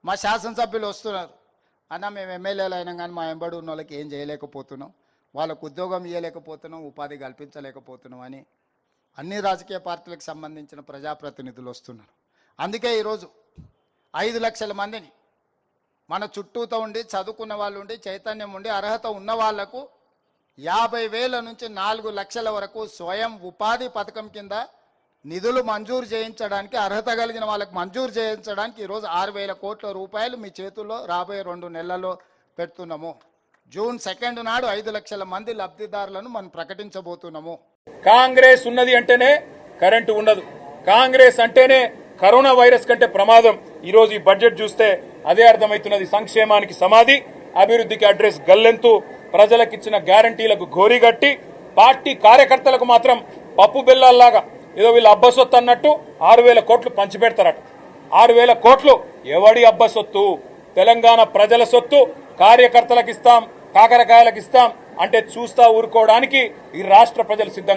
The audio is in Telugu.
మా శాసనసభ్యులు వస్తున్నారు, అన్న మేము ఎమ్మెల్యేలు అయినా కానీ మా ఎంబడి ఉన్న వాళ్ళకి ఏం చేయలేకపోతున్నాం, వాళ్ళకు ఉద్యోగం ఇవ్వలేకపోతున్నాం, ఉపాధి కల్పించలేకపోతున్నాం అని అన్ని రాజకీయ పార్టీలకు సంబంధించిన ప్రజాప్రతినిధులు వస్తున్నారు. అందుకే ఈరోజు 5 లక్షల మందిని మన చుట్టూతో ఉండి చదువుకున్న వాళ్ళు ఉండి చైతన్యం ఉండి అర్హత ఉన్న వాళ్లకు 50,000 నుంచి 4 లక్షల వరకు స్వయం ఉపాధి పథకం కింద నిధులు మంజూరు చేయించడానికి, అర్హత కలిగిన వాళ్ళకు మంజూరు చేయించడానికి ఈరోజు 6,000 కోట్ల రూపాయలు మీ చేతుల్లో రాబోయే 2 నెలల్లో పెడుతున్నాము. జూన్ 2 నాడు 5 లక్షల మంది లబ్ధిదారులను మనం ప్రకటించబోతున్నాము. కాంగ్రెస్ ఉన్నది అంటేనే కరెంటు ఉండదు, కాంగ్రెస్ అంటేనే కరోనా వైరస్ కంటే ప్రమాదం. ఈరోజు ఈ బడ్జెట్ చూస్తే అదే అర్థమవుతున్నది. సంక్షేమానికి సమాధి, అభివృద్ధికి అడ్రస్ గల్లెంతు, ప్రజలకిచ్చిన గ్యారంటీలకు గోరిగట్టి, పార్టీ కార్యకర్తలకు మాత్రం పప్పు బెల్లాల్లాగా ఏదో వీళ్ళు అబ్బసొత్తు అన్నట్టు 6,000 కోట్లు పంచిపెడతారట. 6,000 కోట్లు ఎవడి అబ్బసొత్తు? తెలంగాణ ప్రజల సొత్తు. కార్యకర్తలకు ఇస్తాం, కాకరకాయలకు ఇస్తాం అంటే చూస్తా ఊరుకోవడానికి ఈ రాష్ట్ర ప్రజలు సిద్ధంగా